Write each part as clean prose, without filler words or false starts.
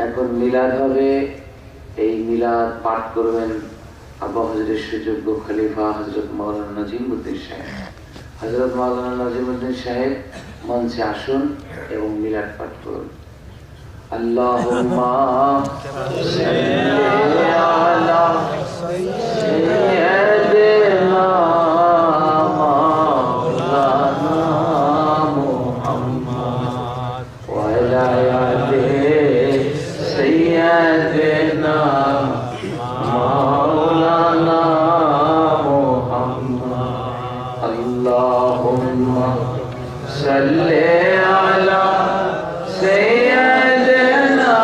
এখন মিলাদ হবে। এই মিলাদ পাঠ করবেন আবু হজরত সুযোগ্য খলিফা হজরত মাওলানা নাজিমউদ্দিন সাহেব। হজরত মাওলানা নাজিমউদ্দিন সাহেব মঞ্চে আসুন এবং মিলাদ পাঠ করুন। আল্লাহুম্মা সাল্লি আলা সাইয়্যিদিনা মাওলানা মুহাম্মদ ওয়া আলা আলি সাইয়্যিদিনা মাওলানা মুহাম্মদ। আল্লাহুম্মা সাল্লি আলা সাইয়্যিদিনা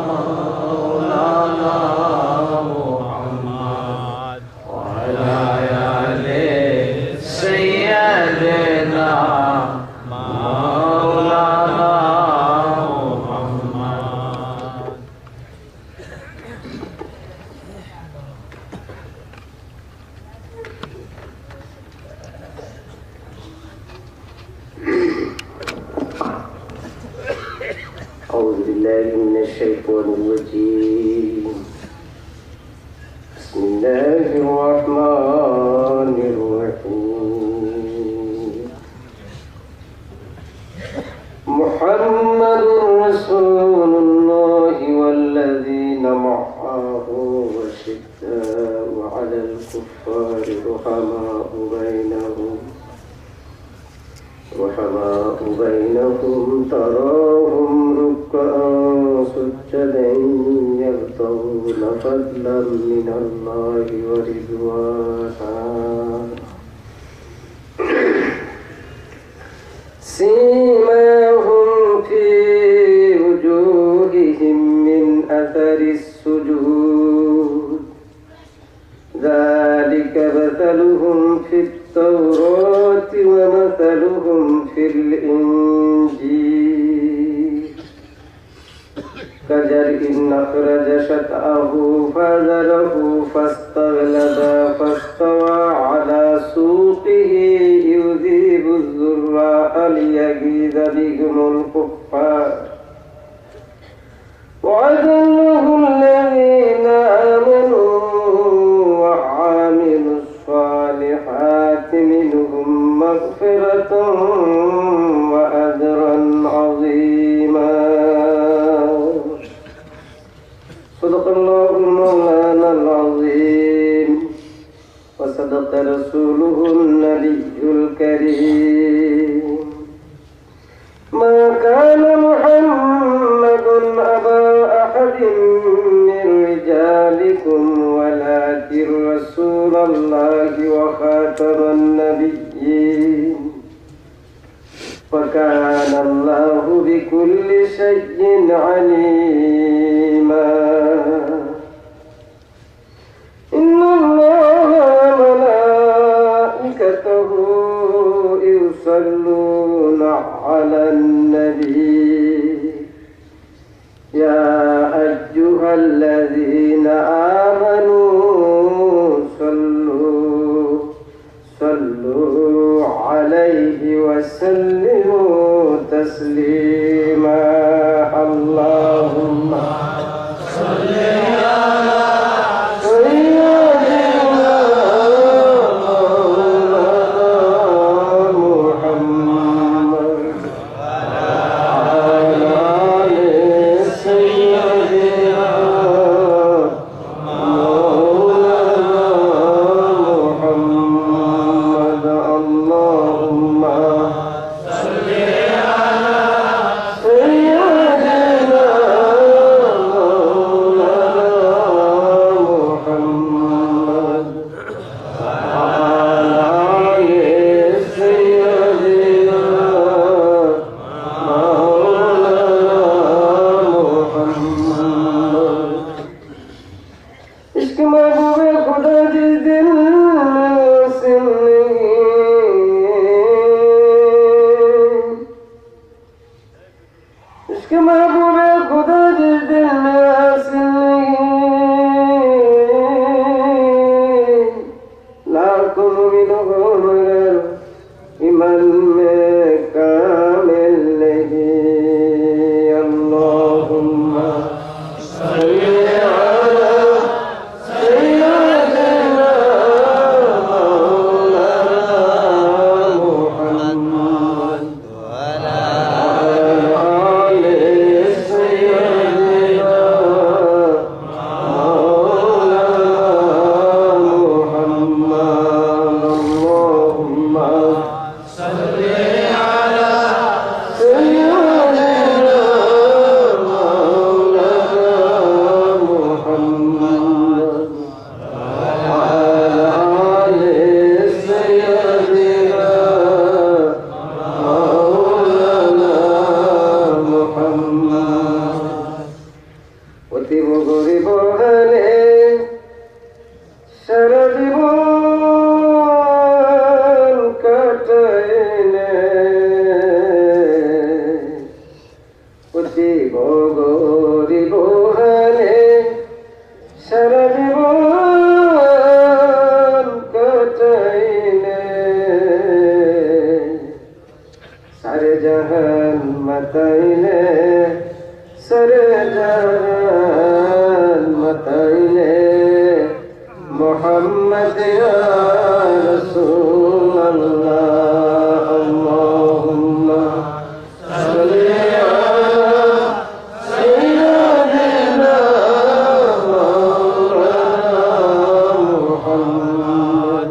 মাওলানা মুহাম্মদ ওয়া আলা আলি সাইয়্যিদিনা মাওলানা মুহাম্মদ। أعوذ بالله من الشيطان الرجيم. بسم الله الرحمن الرحيم. محمد رسول الله والذين معه أشداء على الكفار رحماء بينهم تراهم ركعا سجدا يبتغون فضلا من الله ورضوانا سيماهم في وجوههم من أثر السجود ذلك مثلهم في التوراة ومثلهم في الإنجيل كزرع أخرج شطأه فآزره فاستغلظ فاستوى على سوقه يذيب الزراء ليغيظ بهم الكفار وعد الله الذين آمنوا وعملوا الصالحات منهم مغفرة وأجرا عظيما. صدق الله مولانا العظيم وصدق رسوله النبي الكريم. ما كان محمد أبا أحد من رجالكم ولكن رسول الله وخاتم النبيين وكان الله بكل شيء عليما. إن الله وملائكته يصلون على النبي يا أيها الذين آمنوا صلوا عليه وسلموا تسليما. اللهم صل على سيدنا محمد وعلى آل سيدنا مولانا محمد. اللهم صل على سرجان متعلي محمد يا رسول الله اللهم صل على سيدنا مولانا محمد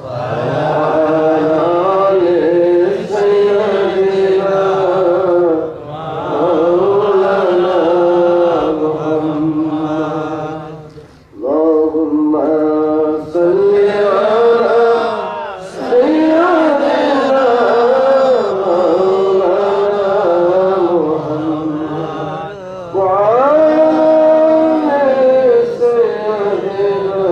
وعلى آل سيدنا مولانا محمد اللهم صل على سيدنا مولانا محمد وعلى آل سيدنا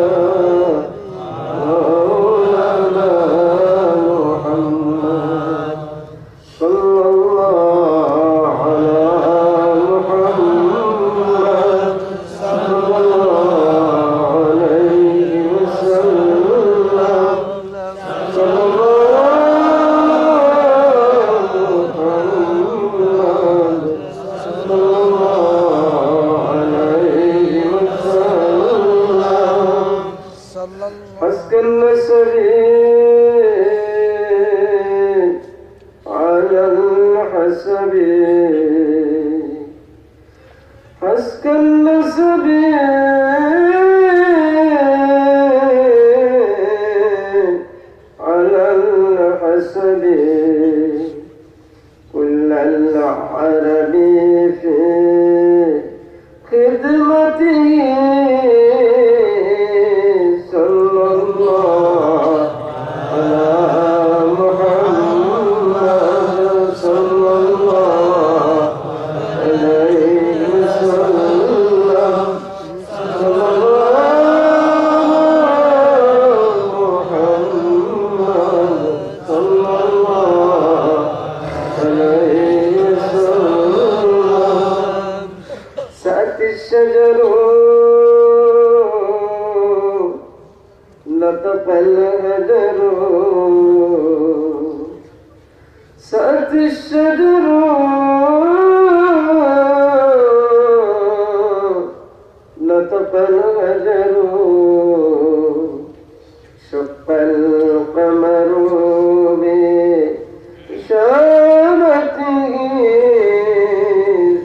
مولانا محمد صلى الله على محمد صلى الله عليه وسلم صلى الله محمد صلى الله عليه وسلم حسك النسب على الحسب حسك النسب على الحسب كل العرب في خدمته صلى الله على محمد صلى الله عليه وسلم صلى الله محمد صلى الله عليه وسلم سأتي الشجر نطق الهدر سأتي الشجر نطق الهدر شق القمر بشامته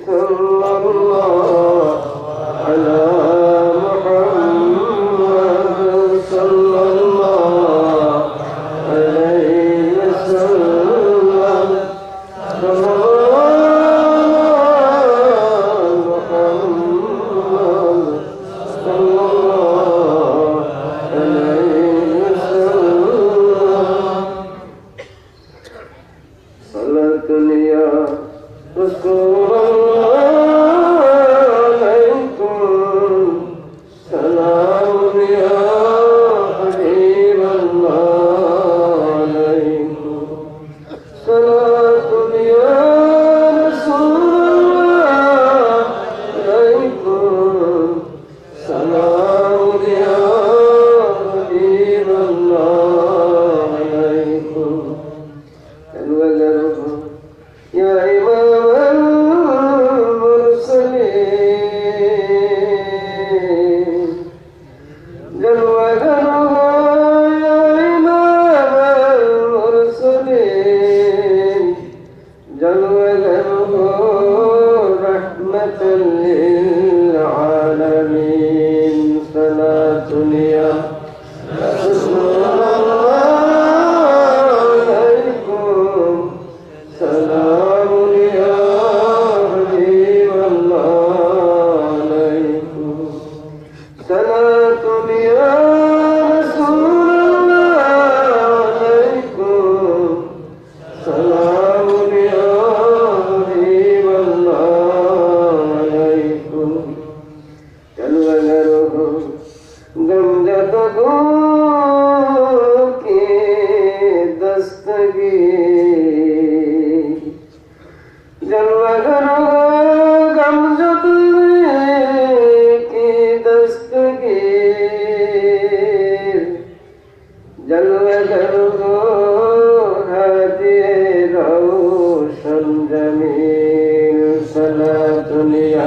صلى الله على محمد صلى الله عليه وسلم صلى الله محمد صلى الله عليه وسلم صلاة يا رسول الله عليكم سلام يا حبيب الله عليكم صلاة يا رسول الله عليكم سلام يا حبيب الله عليكم يا إمام المرسلين جلوة يا إمام المرسلين جلوة رحمة للعالمين صلاة يا رسول الله عليكم سلام يا حبيب الله عليكم صلاة يا رسول الله عليكم سلام يا حبيب الله عليكم दुनिया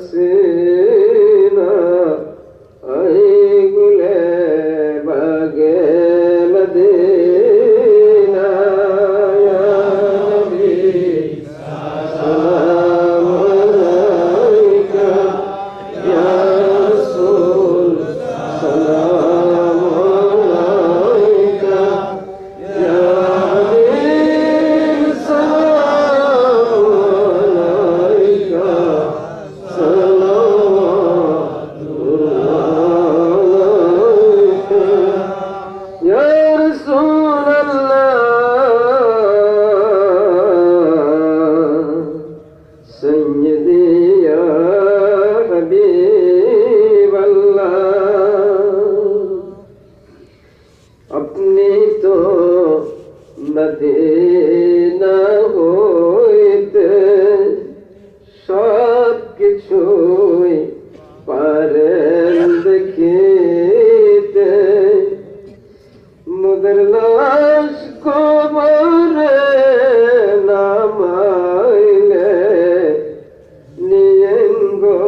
सीना आई गुले बागे मदीना या नबी सलाम अलैका या रसूल सलाम अलैका या हबीब सलाम अलैका या रसूल अल्लाह सय्यदी या हबीब अल्लाह अपनी तो मदीना होइते सब কিছুই পারেন দেখিতে মুদের লাশ কবরে নামাইলে নিয়েন গো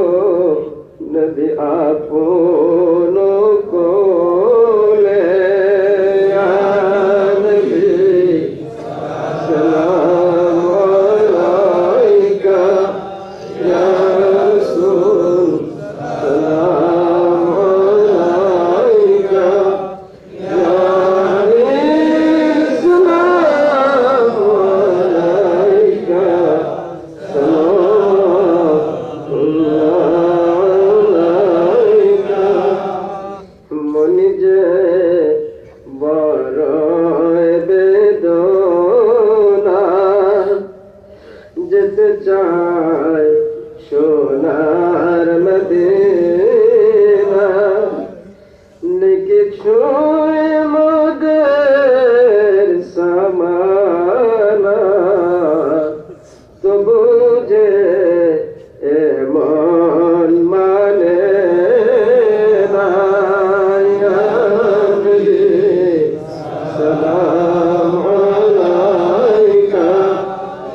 নবী আপন কোলে ইয়া নবী সালাম আলাইকা ইয়া রাসূল সালাম আলাইকা ইয়া হাবিব সালাম আলাইকা সালাম আলাইকা মনি যে বড় বেদনা যেতে চায় সোনার মদিনা কিছু মোদের সামানা তবু যে এমন মানে না ইয়া নবী সালাম আলাইকা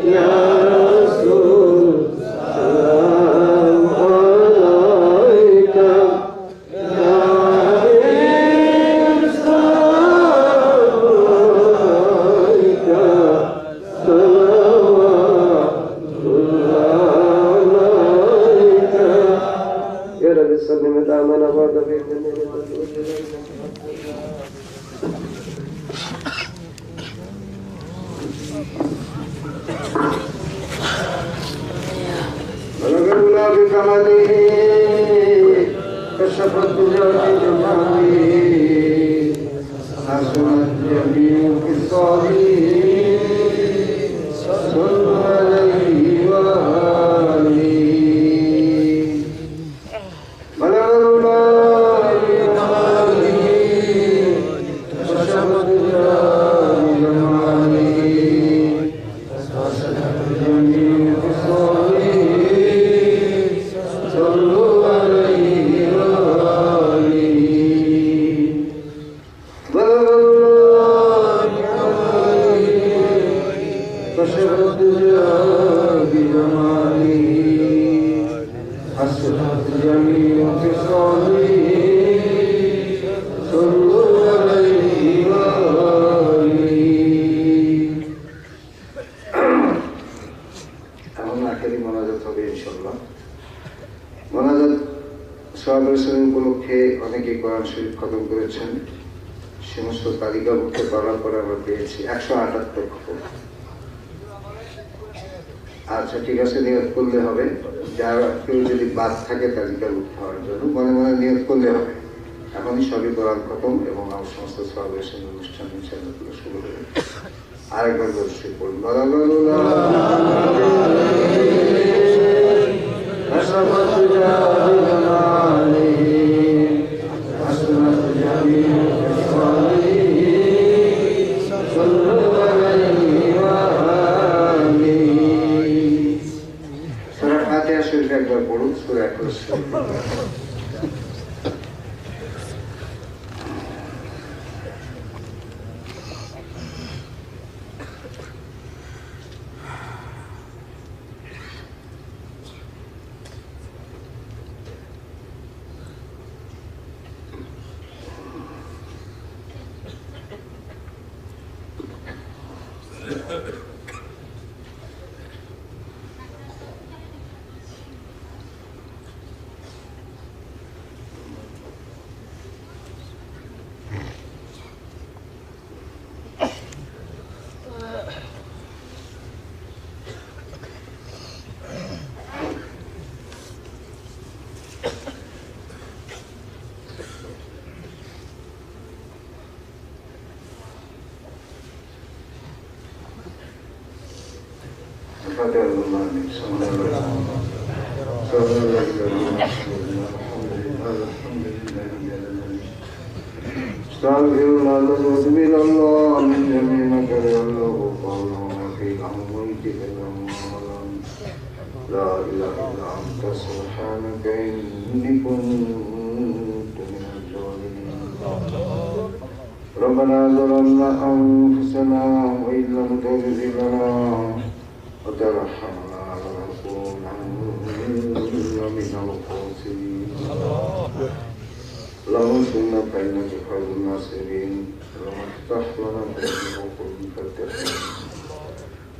ইয়া রাসূল সালাম আলাইকা ইয়া হাবিব সালাম আলাইকা সালাওয়াতুল্লাহ আলাইকা ইয়া রাব্বি সাল্লিম দামানা ওয়া দাবিনা بلغ الله بكماله كشف الدجى بجماله حسنت جميع خصاله صلوا عليه وآله بلغ الله بكماله كشف الدجى بجماله حسنت جميع خصاله صلوا عليه وآله بلغ الله بكماله كشف الدجى بجماله حسنت جميع خصاله صلوا عليه وآله এখন আখেরি মোনাজাত হবে ইনশাআল্লাহ। মোনাজাত সমাবেশন উপলক্ষে অনেকে কোরআন শরীফ খতম করেছেন। সমস্ত তালিকাভুক্ত করার পরে আমরা পেয়েছি 178 খতম। আচ্ছা ঠিক আছে, নিয়ত করলে হবে। যার কেউ যদি বাদ থাকে তালিকাভুক্ত হওয়ার জন্য মনে মনে নিয়ত করলে হবে। এখনই সবই কোরআন খতম এবং আমার সমস্ত সমাবেশন অনুষ্ঠান ইনশাআল্লাহ শুরু হবে। আরেকবার বলছি পড়ুন সূরা ফাতিহা শরীফ একবার পড়ুন। সূরা ইখলাস لا إله إلا أنت سبحانك إني كنت من الظالمين ربنا ظلمنا أنفسنا وإن لم تغفر لنا وترحمنا لنكونن من الخاسرين اللهم صل فإنك خير الناصرين اللهم افتح لنا فتحنا وكن فتحنا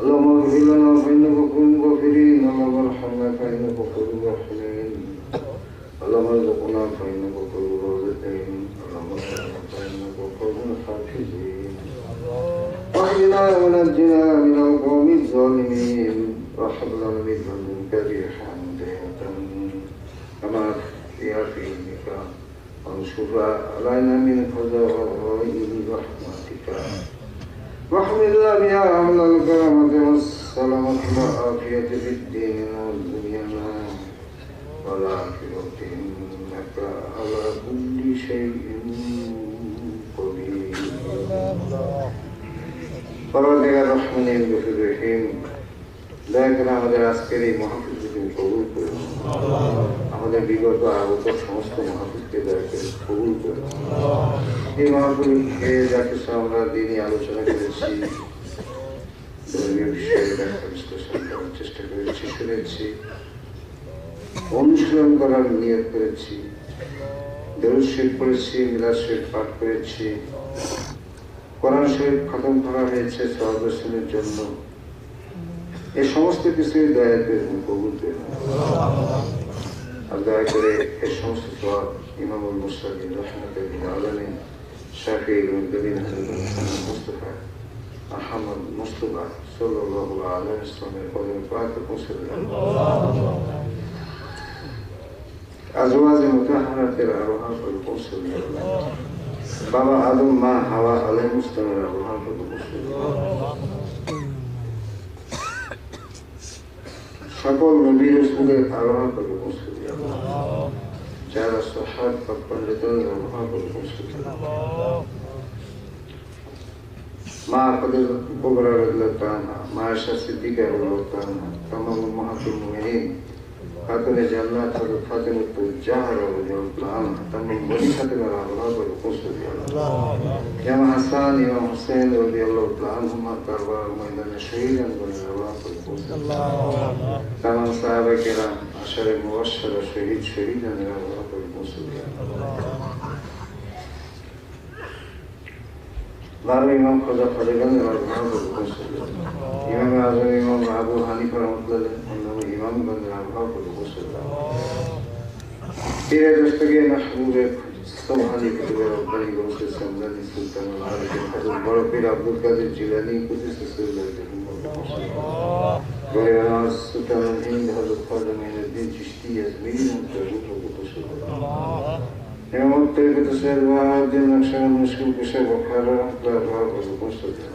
اللهم اغفر لنا فإنك كن غافرين اللهم ارحمنا فإنك خير الراحمين اللهم ارزقنا فإنك خير الرازقين اللهم ارحمنا فإنك خير الحافظين واهدنا ونجنا من القوم الظالمين وهب لنا من لدنك ريحا طيبة كما في يمينك وانشر علينا من خزائن رحمتك واحملنا بها أهل الكرامة والسلامة والعافية في الدين والدنيا والآخرة إنك على كل شيء قدير পরবর্তীকার রহমানিন গফুর রহিম দয়া করে আমাদের আজকের এই মাহফিলকে তুমি কবুল করো আমাদের বিগত আগত সমস্ত মাহফিলকে দয়া করে কবুল করো এই মাহফিলকে যা কিছু আমরা দিনই আলোচনা করেছি ধর্মীয় বিষয়ে ব্যাখ্যা বিশ্লেষণ করার চেষ্টা করেছি শুনেছি অনুশীলন করার নিয়ত করেছি দরুদ শরীফ পড়েছি মিলাদ শরীফ পাঠ করেছি কোরআন শরীফ খতম করা হয়েছে সওয়াব রসুলের জন্য এই সমস্ত কিছুই দয়া করে কবুল করুন আর দয়া করে এই সমস্ত সওয়াব ইমামুল মুরসালিন রাহমাতুল্লাহি আলাইহি শাফিউল মুদবিন মুস্তাফা আহমদ মুস্তাফা সাল্লাল্লাহু আলাইহি ওয়াসাল্লামের কদমে পাকে পৌঁছে দিন আজওয়াজে মুতাহহারাতের আরোহা করে পৌঁছে দিন বাবা আদম মা হাওয়া আলাইহিস সালামের আরোহা করে পৌঁছে দিন সকল নবী রাসূলের আরোহা করে পৌঁছে দিন যারা সাহাবা পণ্ডিতদের আরোহা করে পৌঁছে দিন মা কদর কুবরা রাদিয়াল্লাহু তাআলা মা আয়েশা সিদ্দিকা রাদিয়াল্লাহু তাআলা तमाम উম্মাহাতুল মুমিনিন খাতুনে জান্নাত হযরত ফাতিমাতুল জাহরা রাদিয়াল্লাহু তাআলা तमाम বনি ফাতিমার আরোহা করে পৌঁছে দিন ইমাম হাসান ইমাম হুসাইন রাদিয়াল্লাহু তাআলা হুমা কারবার ময়দানে শহীদান করে আরোহা করে পৌঁছে দিন तमाम সাহাবায়ে কেরাম আশারে মুবাশশারা শহীদান আরোহা করে পৌঁছে দিন বারো ইমাম খাজা খালিগঞ্জের আরোহা করে পৌঁছে দিন ইমাম আজম ইমাম আবু হানিফা রাহমাতুল্লাহ অন্যান্য ইমামগণের আরোহা করে পৌঁছে দিন পীরে দস্তগীর মাহবুবে সুবহানি কুতুবে রব্বানি গৌসে সামদানি সুলতানুল আরিফিন হযরত বড় পীর আব্দুল কাদের জিলানী কুতুবে সুলতানুল গরিবানাস সুলতানুল হিন্দ হযরত খাজা মুঈনুদ্দিন চিশতি আজমিরি মুনতাজির পৌঁছে দিন ইমাম তরিকত সৈয়দ ওয়াহিউদ্দিন নকশবন্দি মুশকিল কুশা বুখারা রাহমাতুল্লাহ করে পৌঁছে দিন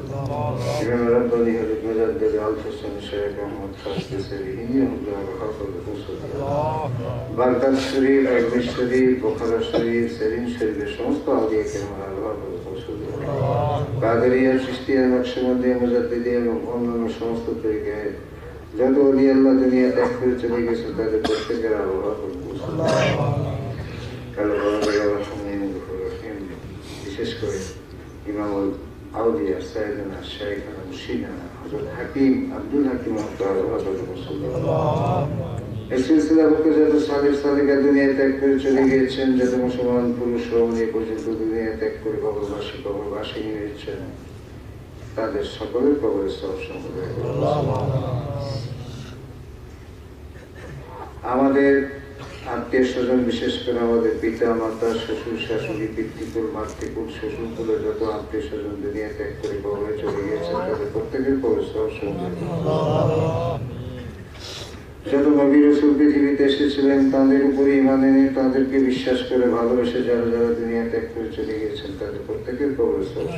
ইমাম রাব্বানি হযরত মুজাদ্দিদ আল হোসেন শেখ আহমদ খাস কেসরি রাহমাতুল্লাহ করে পৌঁছে দিন বাগদাদ শরীফ আজমির শরীফ বুখারা শরীফ সেরিন শরীফের সমস্ত আউলিয়া কেরামের আরোহা করে পৌঁছে দিন কাদেরিয়া চিশতিয়া নকশবন্দি মুজাদ্দিদিয়া এবং অন্যান্য সমস্ত তরিকায় যত ওলি আল্লাহ দুনিয়া ত্যাগ করে চলে গেছে তাদের প্রত্যেকের আরোহা করে পৌঁছে দিন বিশেষ করে ইমামুল আউলিয়া সাইয়েদনা শাইখনা মুর্শিদানা হযরত হাকিম আব্দুল হাকিম এই সিলসিলাভুক্ত যত সালেহ সালেহা দুনিয়া ত্যাগ করে চলে গিয়েছেন যত মুসলমান পুরুষ রমণী পর্যন্ত দুনিয়া ত্যাগ করে কবরবাসী হয়েছেন তাদের সকলের কবরের সওয়াব সম্প্রদায় আমাদের আত্মীয় স্বজন বিশেষ করে আমাদের পিতা মাতা শ্বশুর শাশুড়ি পিতৃকুল মাতৃকুল শ্বশুরকুলের যত আত্মীয় স্বজন দুনিয়া ত্যাগ করে কবরে চলে গিয়েছেন তাদের প্রত্যেকের কবর সওয়াব যত নবী রাসূল পৃথিবীতে এসেছিলেন তাদের উপরে ঈমান এনে তাদেরকে বিশ্বাস করে ভালোবেসে যারা যারা দুনিয়া ত্যাগ করে চলে গিয়েছেন তাদের প্রত্যেকের কবর সওয়াব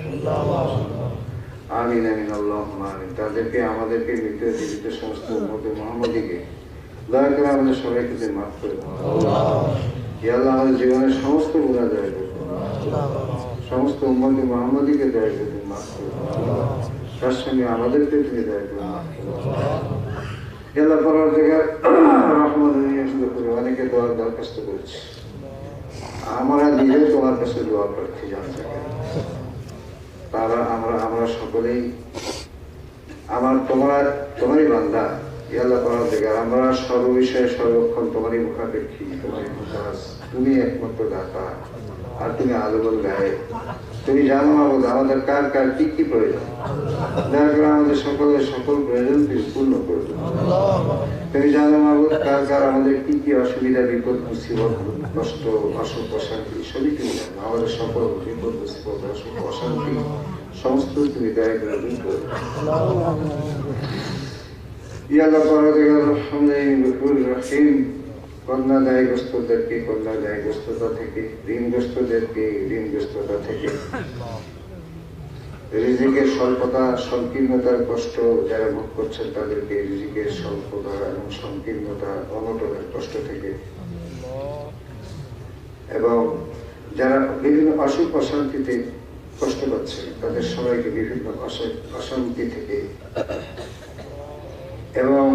আমিন আমিন আল্লাহুম্মা আমিন। তাদেরকে আমাদেরকে মৃত জীবিত সমস্ত উম্মতে মুহাম্মাদীকে দয়া করে আমাদের সবাইকে তুমি মাফ করে দাও। ইয়া আল্লাহ আমাদের জীবনের সমস্ত গুনাহ দয়া করে দাও। সমস্ত উম্মতে মুহাম্মাদীকে দয়া করে তুমি মাফ করে দাও। তার সঙ্গে আমাদেরকে তুমি দয়া করে মাফ করে দাও। ইয়া আল্লাহ পরবর্তীকার রহমান করে অনেকে দোয়ার দরখাস্ত করেছে। আমরা নিজে তোমার কাছে দোয়া প্রার্থী জানতে পারি। তারা আমরা সকলেই তোমারই বান্দা। ইয়াল্লাহ পরবর্তীকার আমরা সর্ববিষয়ে সর্বক্ষণ তোমারই মুখাপেক্ষী, তোমারই মুখাস। তুমি একমাত্র দাতা, আর তুমি আলোবল গায়ে। তুমি জানো মাবুদ আমাদের কার কার কি কি প্রয়োজন। দয়া করে আমাদের সকলের সকল প্রয়োজন তুমি পূর্ণ করে দাও। তুমি জানো মাবুদ কার কার আমাদের কি কি অসুবিধা, বিপদ, মুসিবত, কষ্ট, অসুখ, অশান্তি সবই তুমি জানো। আমাদের সকল বিপদ, মুসিবত, অসুখ, অশান্তি সমস্ত তুমি দয়া করে দূর করে দাও। ইয়া আল্লাহ পরবর্তীকার রহিম কন্যা দায়গ্রস্তদেরকে কন্যা দায়গ্রস্ততা থেকে, ঋণগ্রস্তদেরকে ঋণগ্রস্ততা থেকে, রিজিকের স্বল্পতা সংকীর্ণতার কষ্ট যারা ভোগ করছেন তাদেরকে রিজিকের স্বল্পতা এবং সংকীর্ণতা অনটনের কষ্ট থেকে, এবং যারা বিভিন্ন অসুখ অশান্তিতে কষ্ট পাচ্ছে তাদের সবাইকে বিভিন্ন অশান্তি থেকে এবং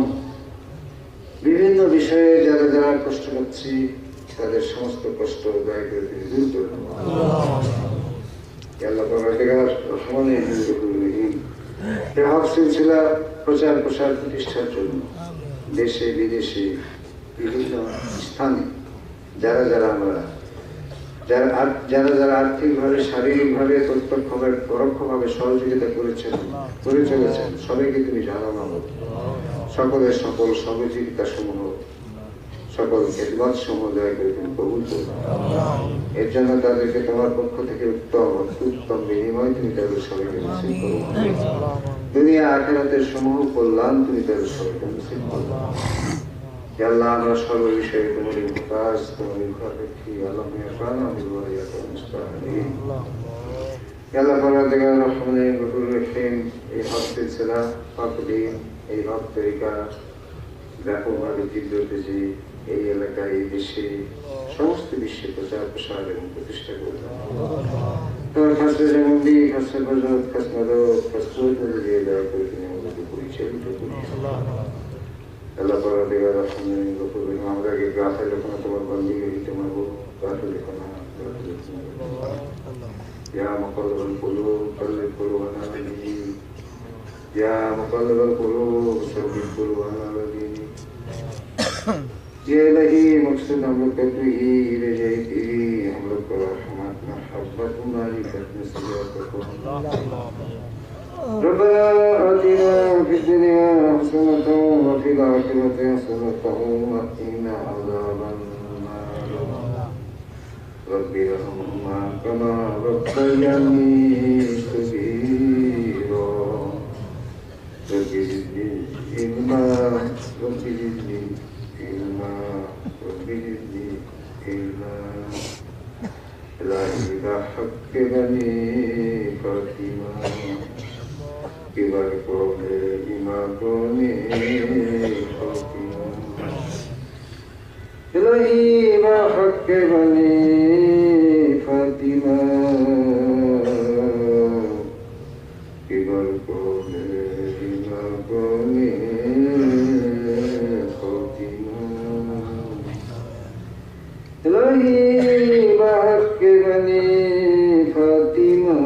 বিভিন্ন বিষয়ে যারা যারা কষ্ট পাচ্ছি তাদের সমস্ত কষ্ট দয়া করে তিনি দূর করে দেন। আল্লাহ পরবর্তীকার রহমানের হক সিলসিলা প্রচার প্রসার প্রতিষ্ঠার জন্য দেশে বিদেশে বিভিন্ন স্থানে যারা যারা আর্থিকভাবে শারীরিকভাবে প্রত্যক্ষভাবে পরোক্ষভাবে সহযোগিতা করে চলেছেন সবাইকে তুমি জানো মাবুদ। সকলের সকল সহযোগিতা সমূহ সকল খেদমত সমূহ দয়া করে তুমি কবুল করো। এর জন্য তাদেরকে তোমার পক্ষ থেকে উত্তম বিনিময় তুমি তাদের সবাইকে নসিব করো। দুনিয়া আখিরাতের সমূহ কল্যাণ তুমি তাদের সবাইকে নসিব করো। আল্লাহ আমরা সর্ব বিষয়ে তোমার কাজ তোমার মুখাপেক্ষী। আল্লাহ এই হক সিলসিলা হকদিন এই হক তরিকা ব্যাপকভাবে তীব্রতেছি এই এলাকায় এই দেশে সমস্ত বিশ্বে প্রচার প্রসার এবং প্রতিষ্ঠা করবে। তোমার কাছে যেমন দিই কাছে বজরত কাছ মদত কাছে দিয়ে দয়া করে তুমি আমাদেরকে পরিচালিত করি। আল্লাহ পরবর্তীকার আমরা আগে গাফে লেখো না তোমার বন্দি করি তোমার গাফে লেখো না ইয়া মুকাল্লিবাল কুলুব কাল্লিব কুলুবানা বিহি ইয়া মুকাল্লিবাল কুলুব সাব্বিত কুলুবানা বিহি ये इलाही मकसद हम लोग कहते ही रहे कि हम लोग को रहमत मोहब्बत तुम्हारी खत्म से ربنا آتنا في الدنيا حسنة وفي الآخرة حسنة وقنا عذاب النار رب ارحمهما كما ربياني صغيرا رب زدني علما رب زدني علما رب زدني علما إلهي بحق بني فاطمة কিবার করে ইমাগনে ফাতিমা ইলাহি মা হক্কে বনি ফাতিমা কিবার করে ইমাগনে ফাতিমা ইলাহি মা হক্কে বনি ফাতিমা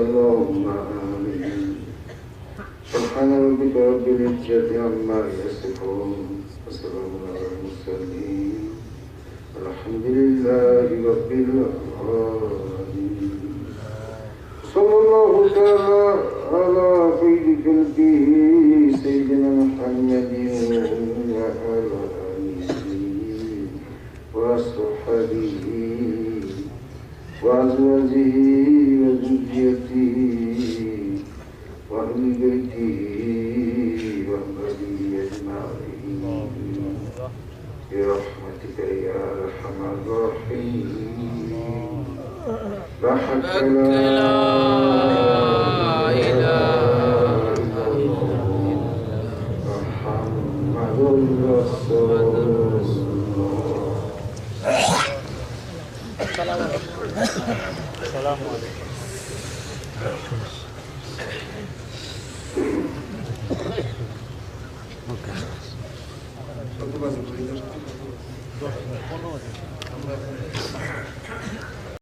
اللهم آمين سبحان ربك رب العزة عما يصفون وسلام على المرسلين الحمد لله رب العالمين صلى الله تعالى على خير خلقه سيدنا محمد وعلى آله وصحبه وأزواجه وذريته وأهل بيته برحمتك يا أرحم الراحمين. بحق لا إله إلا الله محمد رسول الله. السلام عليكم.